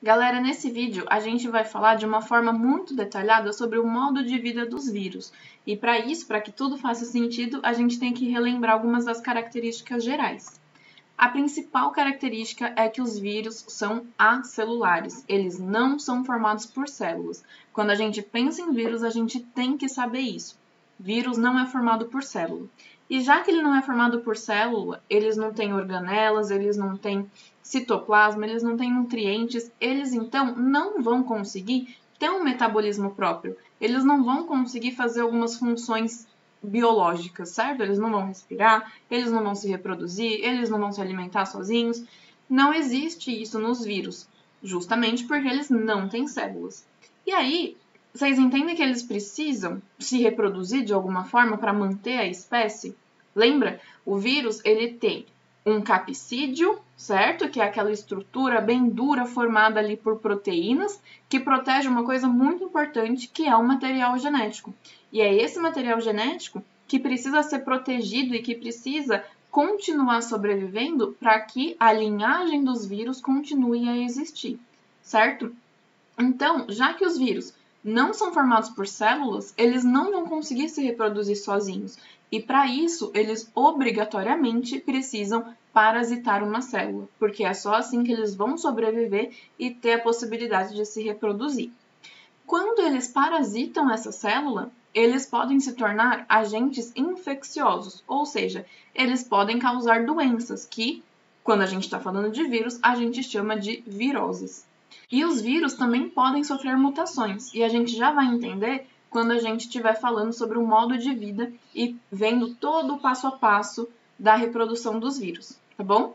Galera, nesse vídeo a gente vai falar de uma forma muito detalhada sobre o modo de vida dos vírus. E para isso, para que tudo faça sentido, a gente tem que relembrar algumas das características gerais. A principal característica é que os vírus são acelulares, eles não são formados por células. Quando a gente pensa em vírus, a gente tem que saber isso. Vírus não é formado por célula. E já que ele não é formado por célula, eles não têm organelas, eles não têm citoplasma, eles não têm nutrientes, eles então não vão conseguir ter um metabolismo próprio. Eles não vão conseguir fazer algumas funções biológicas, certo? Eles não vão respirar, eles não vão se reproduzir, eles não vão se alimentar sozinhos. Não existe isso nos vírus, justamente porque eles não têm células. E aí, vocês entendem que eles precisam se reproduzir de alguma forma para manter a espécie? Lembra? O vírus, ele tem um capsídeo, certo? Que é aquela estrutura bem dura formada ali por proteínas, que protege uma coisa muito importante, que é o material genético. E é esse material genético que precisa ser protegido e que precisa continuar sobrevivendo para que a linhagem dos vírus continue a existir, certo? Então, já que os vírus não são formados por células, eles não vão conseguir se reproduzir sozinhos. E para isso, eles obrigatoriamente precisam parasitar uma célula, porque é só assim que eles vão sobreviver e ter a possibilidade de se reproduzir. Quando eles parasitam essa célula, eles podem se tornar agentes infecciosos, ou seja, eles podem causar doenças que, quando a gente está falando de vírus, a gente chama de viroses. E os vírus também podem sofrer mutações, e a gente já vai entender quando a gente estiver falando sobre o modo de vida e vendo todo o passo a passo da reprodução dos vírus, tá bom?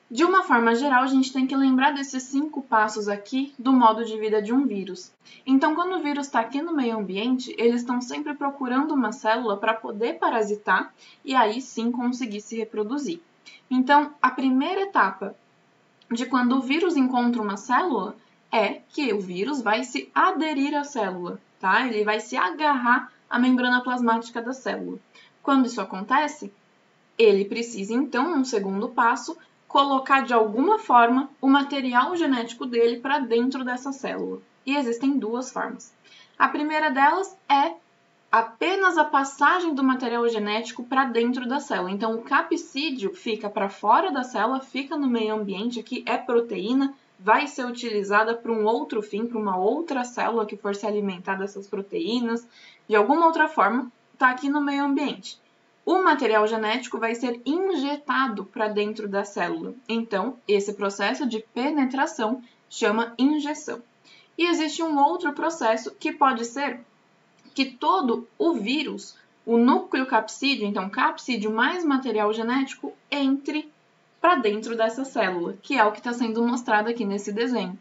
De uma forma geral, a gente tem que lembrar desses 5 passos aqui do modo de vida de um vírus. Então, quando o vírus está aqui no meio ambiente, eles estão sempre procurando uma célula para poder parasitar e aí sim conseguir se reproduzir. Então, a primeira etapa de quando o vírus encontra uma célula é que o vírus vai se aderir à célula, tá? Ele vai se agarrar à membrana plasmática da célula. Quando isso acontece, ele precisa então, num segundo passo, colocar de alguma forma o material genético dele para dentro dessa célula. E existem 2 formas. A primeira delas é apenas a passagem do material genético para dentro da célula. Então, o capsídeo fica para fora da célula, fica no meio ambiente, aqui é proteína, vai ser utilizada para um outro fim, para uma outra célula que for se alimentar dessas proteínas, de alguma outra forma, está aqui no meio ambiente. O material genético vai ser injetado para dentro da célula. Então, esse processo de penetração chama injeção. E existe um outro processo que pode ser que todo o vírus, o núcleo capsídeo, então capsídeo mais material genético, entre para dentro dessa célula, que é o que está sendo mostrado aqui nesse desenho.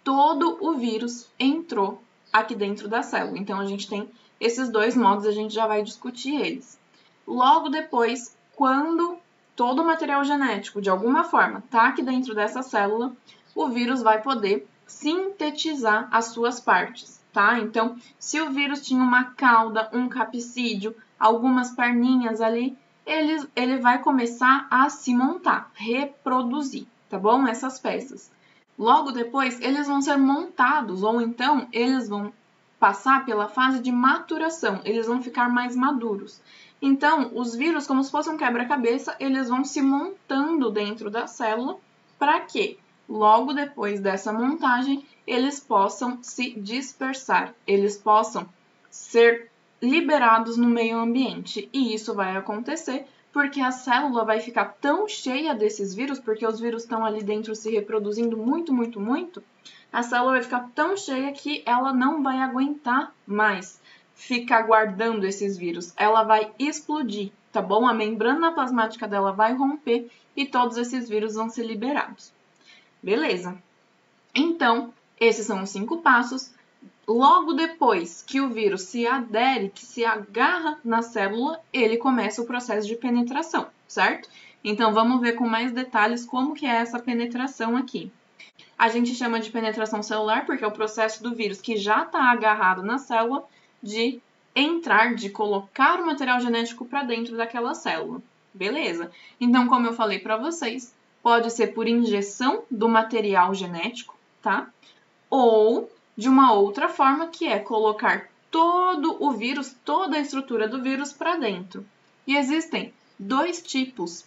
Todo o vírus entrou aqui dentro da célula. Então, a gente tem esses 2 modos, a gente já vai discutir eles. Logo depois, quando todo o material genético, de alguma forma, está aqui dentro dessa célula, o vírus vai poder sintetizar as suas partes, tá? Então, se o vírus tinha uma cauda, um capsídeo, algumas perninhas ali, ele vai começar a se montar, reproduzir, tá bom? Essas peças. Logo depois, eles vão ser montados, ou então eles vão passar pela fase de maturação, eles vão ficar mais maduros. Então, os vírus, como se fosse um quebra-cabeça, eles vão se montando dentro da célula para que, logo depois dessa montagem, eles possam se dispersar, eles possam ser liberados no meio ambiente. E isso vai acontecer porque a célula vai ficar tão cheia desses vírus, porque os vírus estão ali dentro se reproduzindo muito, a célula vai ficar tão cheia que ela não vai aguentar mais ficar guardando esses vírus. Ela vai explodir, tá bom? A membrana plasmática dela vai romper e todos esses vírus vão ser liberados. Beleza. Então, esses são os 5 passos. Logo depois que o vírus se adere, que se agarra na célula, ele começa o processo de penetração, certo? Então, vamos ver com mais detalhes como que é essa penetração aqui. A gente chama de penetração celular porque é o processo do vírus que já está agarrado na célula de entrar, de colocar o material genético para dentro daquela célula. Beleza. Então, como eu falei para vocês, pode ser por injeção do material genético, tá? Ou de uma outra forma, que é colocar todo o vírus, toda a estrutura do vírus para dentro. E existem dois tipos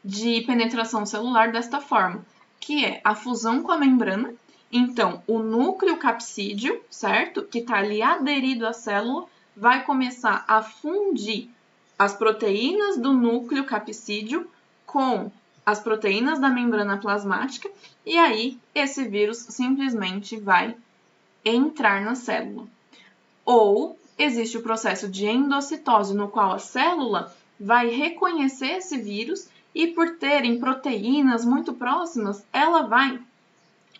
de penetração celular desta forma, que é a fusão com a membrana. Então, o núcleo capsídeo, certo? Que está ali aderido à célula, vai começar a fundir as proteínas do núcleo capsídeo com as proteínas da membrana plasmática, e aí esse vírus simplesmente vai entrar na célula. Ou existe o processo de endocitose, no qual a célula vai reconhecer esse vírus e, por terem proteínas muito próximas, ela vai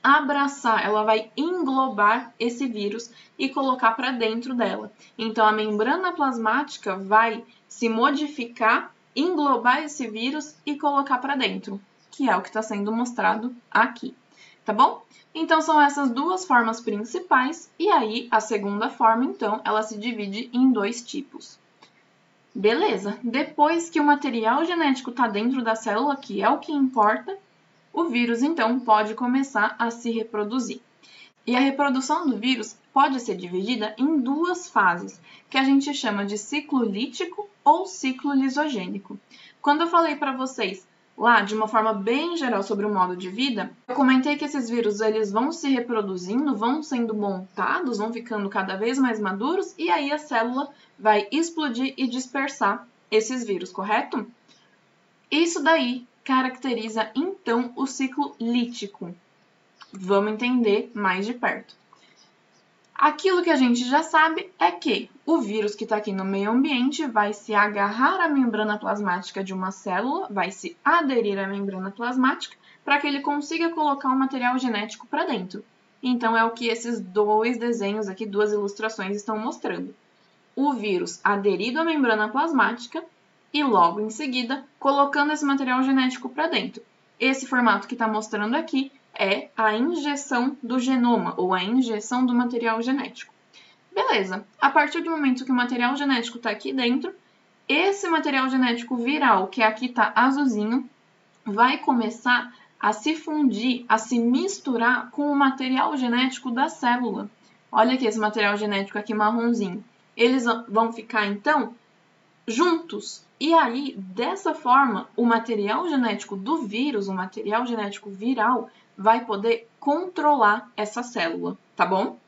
abraçar, ela vai englobar esse vírus e colocar para dentro dela. Então, a membrana plasmática vai se modificar, englobar esse vírus e colocar para dentro, que é o que está sendo mostrado aqui, tá bom? Então, são essas duas formas principais, e aí a segunda forma, então, ela se divide em dois tipos. Beleza, depois que o material genético está dentro da célula, que é o que importa, o vírus, então, pode começar a se reproduzir. E a reprodução do vírus pode ser dividida em duas fases, que a gente chama de ciclo lítico ou ciclo lisogênico. Quando eu falei para vocês lá, de uma forma bem geral, sobre o modo de vida, eu comentei que esses vírus eles vão se reproduzindo, vão sendo montados, vão ficando cada vez mais maduros, e aí a célula vai explodir e dispersar esses vírus, correto? Isso daí caracteriza, então, o ciclo lítico. Vamos entender mais de perto. Aquilo que a gente já sabe é que o vírus que está aqui no meio ambiente vai se agarrar à membrana plasmática de uma célula, vai se aderir à membrana plasmática para que ele consiga colocar o material genético para dentro. Então, é o que esses dois desenhos aqui, duas ilustrações, estão mostrando. O vírus aderido à membrana plasmática e, logo em seguida, colocando esse material genético para dentro. Esse formato que está mostrando aqui é a injeção do genoma, ou a injeção do material genético. Beleza, a partir do momento que o material genético está aqui dentro, esse material genético viral, que aqui está azulzinho, vai começar a se fundir, a se misturar com o material genético da célula. Olha aqui esse material genético aqui marronzinho. Eles vão ficar, então, juntos. E aí, dessa forma, o material genético do vírus, o material genético viral, vai poder controlar essa célula, tá bom?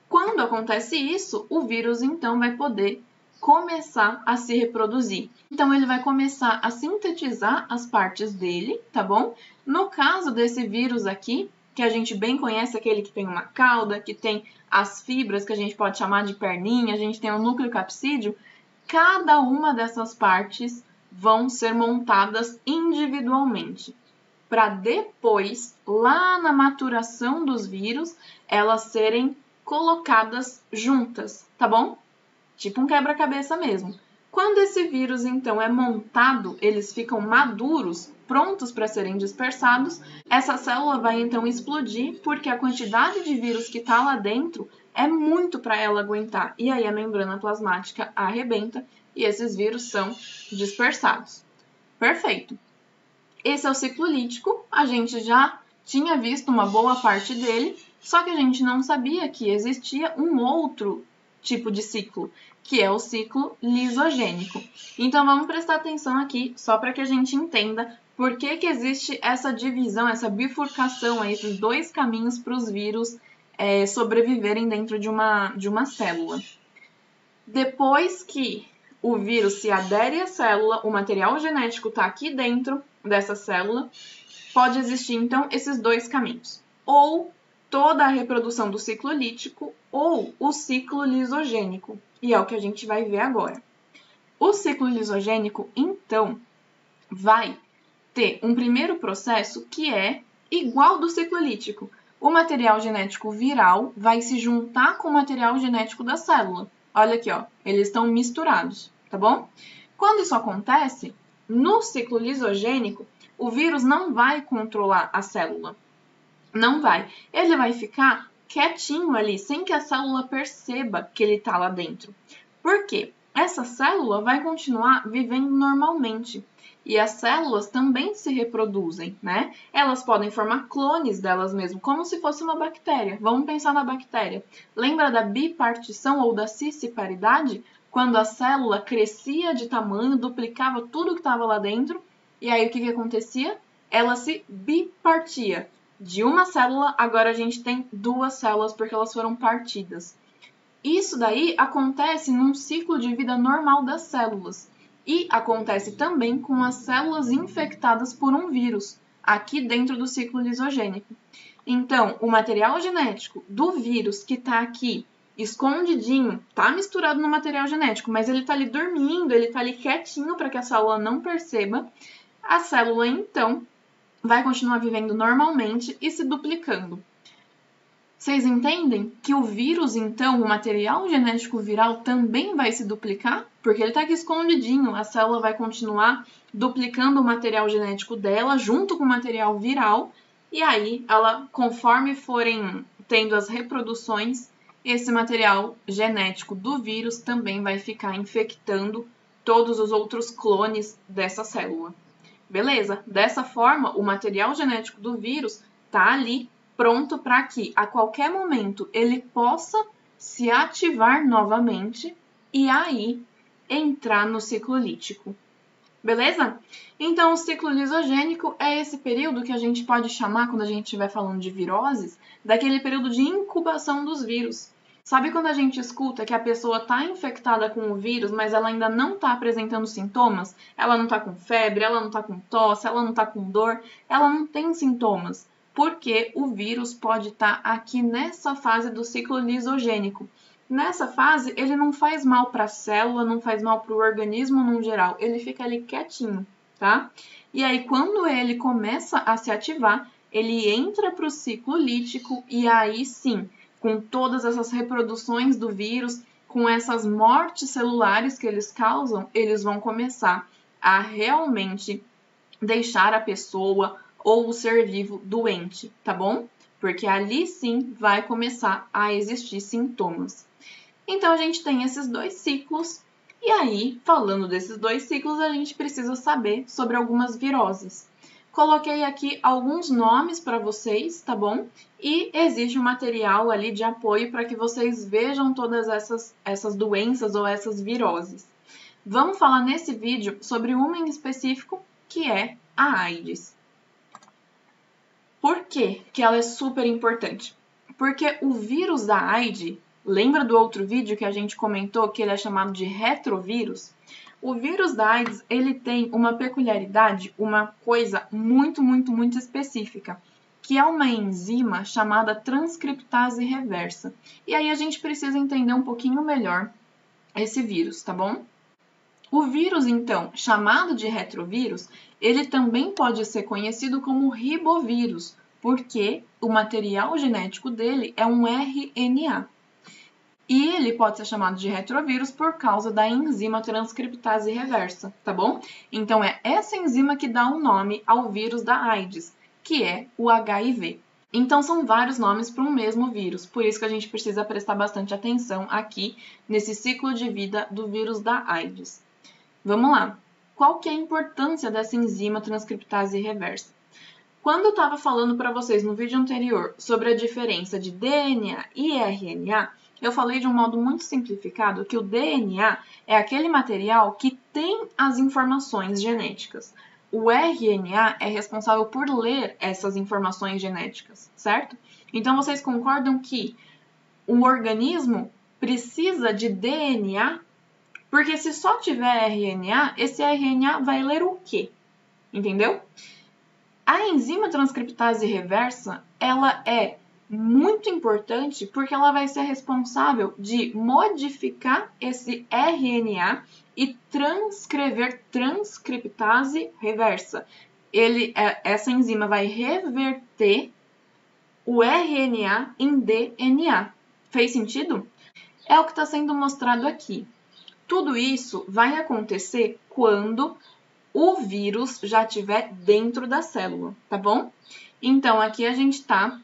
Quando acontece isso, o vírus, então, vai poder começar a se reproduzir. Então, ele vai começar a sintetizar as partes dele, tá bom? No caso desse vírus aqui, que a gente bem conhece, aquele que tem uma cauda, que tem as fibras que a gente pode chamar de perninha, a gente tem o núcleo capsídeo, cada uma dessas partes vão ser montadas individualmente, para depois, lá na maturação dos vírus, elas serem colocadas juntas, tá bom? Tipo um quebra-cabeça mesmo. Quando esse vírus, então, é montado, eles ficam maduros, prontos para serem dispersados, essa célula vai, então, explodir, porque a quantidade de vírus que está lá dentro é muito para ela aguentar. E aí a membrana plasmática arrebenta e esses vírus são dispersados. Perfeito. Esse é o ciclo lítico, a gente já tinha visto uma boa parte dele, só que a gente não sabia que existia um outro tipo de ciclo, que é o ciclo lisogênico. Então, vamos prestar atenção aqui, só para que a gente entenda por que existe essa divisão, essa bifurcação, esses dois caminhos para os vírus sobreviverem dentro de uma célula. Depois que o vírus se adere à célula, o material genético está aqui dentro dessa célula, pode existir, então, esses dois caminhos. Ou toda a reprodução do ciclo lítico, ou o ciclo lisogênico. E é o que a gente vai ver agora. O ciclo lisogênico, então, vai ter um primeiro processo que é igual do ciclo lítico. O material genético viral vai se juntar com o material genético da célula. Olha aqui, ó, eles estão misturados, tá bom? Quando isso acontece, no ciclo lisogênico, o vírus não vai controlar a célula. Não vai. Ele vai ficar quietinho ali, sem que a célula perceba que ele está lá dentro. Por quê? essa célula vai continuar vivendo normalmente. E as células também se reproduzem, né? Elas podem formar clones delas mesmas, como se fosse uma bactéria. Vamos pensar na bactéria. Lembra da bipartição ou da cisciparidade? Quando a célula crescia de tamanho, duplicava tudo que estava lá dentro, e aí o que acontecia? Ela se bipartia. De uma célula, agora a gente tem duas células porque elas foram partidas. Isso daí acontece num ciclo de vida normal das células e acontece também com as células infectadas por um vírus, aqui dentro do ciclo lisogênico. Então, o material genético do vírus que está aqui escondidinho, está misturado no material genético, mas ele está ali dormindo, ele está ali quietinho para que a célula não perceba. A célula, então, vai continuar vivendo normalmente e se duplicando. Vocês entendem que o vírus, então, o material genético viral também vai se duplicar? Porque ele está aqui escondidinho, a célula vai continuar duplicando o material genético dela junto com o material viral, e aí, ela, conforme forem tendo as reproduções, esse material genético do vírus também vai ficar infectando todos os outros clones dessa célula. Beleza? Dessa forma, o material genético do vírus está ali pronto para que a qualquer momento ele possa se ativar novamente e aí entrar no ciclo lítico. Beleza? Então, o ciclo lisogênico é esse período que a gente pode chamar, quando a gente estiver falando de viroses, daquele período de incubação dos vírus. Sabe quando a gente escuta que a pessoa está infectada com o vírus, mas ela ainda não está apresentando sintomas? Ela não está com febre, ela não está com tosse, ela não está com dor, ela não tem sintomas. Porque o vírus pode estar aqui nessa fase do ciclo lisogênico. Nessa fase, ele não faz mal para a célula, não faz mal para o organismo no geral, ele fica ali quietinho, tá? E aí, quando ele começa a se ativar, ele entra para o ciclo lítico e aí sim, com todas essas reproduções do vírus, com essas mortes celulares que eles causam, eles vão começar a realmente deixar a pessoa ou o ser vivo doente, tá bom? Porque ali sim vai começar a existir sintomas. Então, a gente tem esses dois ciclos, e aí, falando desses dois ciclos, a gente precisa saber sobre algumas viroses. Coloquei aqui alguns nomes para vocês, tá bom? E existe um material ali de apoio para que vocês vejam todas essas doenças ou essas viroses. Vamos falar nesse vídeo sobre uma em específico, que é a AIDS. Por que ela é super importante? Porque o vírus da AIDS, lembra do outro vídeo que a gente comentou que ele é chamado de retrovírus? O vírus da AIDS, ele tem uma peculiaridade, uma coisa muito específica, que é uma enzima chamada transcriptase reversa. E aí a gente precisa entender um pouquinho melhor esse vírus, tá bom? O vírus, então, chamado de retrovírus, ele também pode ser conhecido como ribovírus, porque o material genético dele é um RNA. E ele pode ser chamado de retrovírus por causa da enzima transcriptase reversa, tá bom? Então, é essa enzima que dá o nome ao vírus da AIDS, que é o HIV. Então, são vários nomes para um mesmo vírus, por isso que a gente precisa prestar bastante atenção aqui nesse ciclo de vida do vírus da AIDS. Vamos lá. Qual que é a importância dessa enzima transcriptase reversa? Quando eu estava falando para vocês no vídeo anterior sobre a diferença de DNA e RNA, eu falei de um modo muito simplificado que o DNA é aquele material que tem as informações genéticas. O RNA é responsável por ler essas informações genéticas, certo? Então, vocês concordam que o organismo precisa de DNA? Porque se só tiver RNA, esse RNA vai ler o quê? Entendeu? A enzima transcriptase reversa, ela é muito importante porque ela vai ser responsável de modificar esse RNA e transcrever transcriptase reversa. Essa enzima vai reverter o RNA em DNA. Fez sentido? É o que está sendo mostrado aqui. Tudo isso vai acontecer quando o vírus já estiver dentro da célula, tá bom? Então, aqui a gente está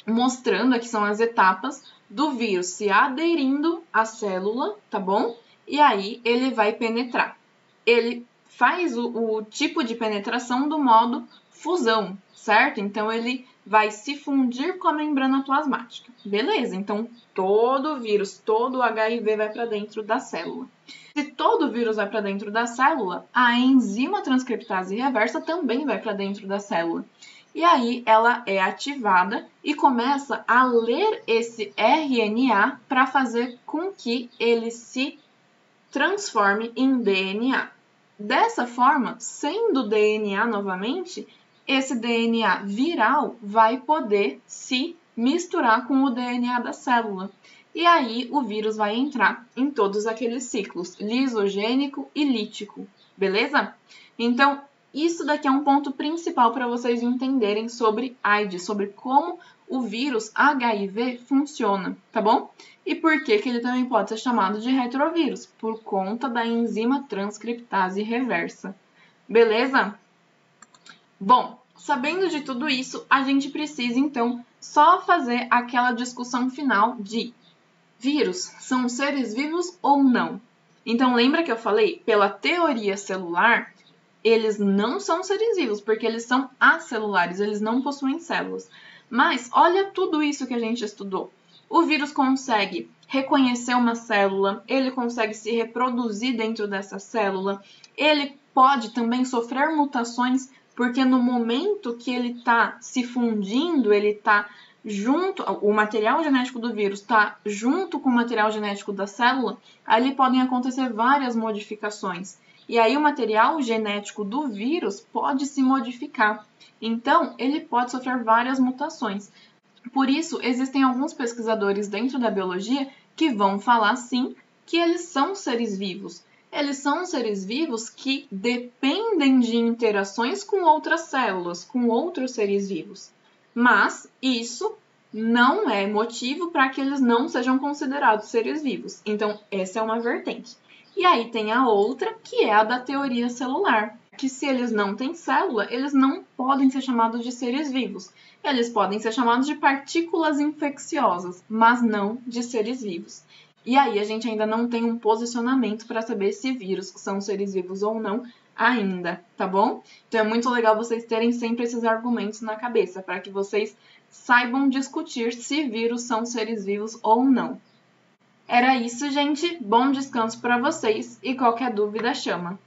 mostrando, aqui são as etapas do vírus se aderindo à célula, tá bom? e aí ele vai penetrar. Ele faz o tipo de penetração do modo fusão, certo? Então, ele vai se fundir com a membrana plasmática. Beleza, então todo vírus, todo HIV vai para dentro da célula. Se todo vírus vai para dentro da célula, a enzima transcriptase reversa também vai para dentro da célula. E aí ela é ativada e começa a ler esse RNA para fazer com que ele se transforme em DNA. Dessa forma, sendo DNA novamente, esse DNA viral vai poder se misturar com o DNA da célula. E aí o vírus vai entrar em todos aqueles ciclos, lisogênico e lítico, beleza? Então, isso daqui é um ponto principal para vocês entenderem sobre AIDS, sobre como o vírus HIV funciona, tá bom? E por que ele também pode ser chamado de retrovírus? Por conta da enzima transcriptase reversa. Beleza? Bom, sabendo de tudo isso, a gente precisa, então, só fazer aquela discussão final de vírus são seres vivos ou não? Então, lembra que eu falei? Pela teoria celular, eles não são seres vivos, porque eles são acelulares, eles não possuem células. Mas olha tudo isso que a gente estudou. O vírus consegue reconhecer uma célula, ele consegue se reproduzir dentro dessa célula, ele pode também sofrer mutações, porque no momento que ele está se fundindo, ele está junto, o material genético do vírus está junto com o material genético da célula, ali podem acontecer várias modificações. E aí o material genético do vírus pode se modificar. Então, ele pode sofrer várias mutações. Por isso, existem alguns pesquisadores dentro da biologia que vão falar, sim, que eles são seres vivos. Eles são seres vivos que dependem de interações com outras células, com outros seres vivos. Mas isso não é motivo para que eles não sejam considerados seres vivos. Então, essa é uma vertente. E aí tem a outra, que é a da teoria celular, que se eles não têm célula, eles não podem ser chamados de seres vivos. Eles podem ser chamados de partículas infecciosas, mas não de seres vivos. E aí a gente ainda não tem um posicionamento para saber se vírus são seres vivos ou não ainda, tá bom? Então é muito legal vocês terem sempre esses argumentos na cabeça, para que vocês saibam discutir se vírus são seres vivos ou não. Era isso, gente. Bom descanso para vocês e qualquer dúvida chama.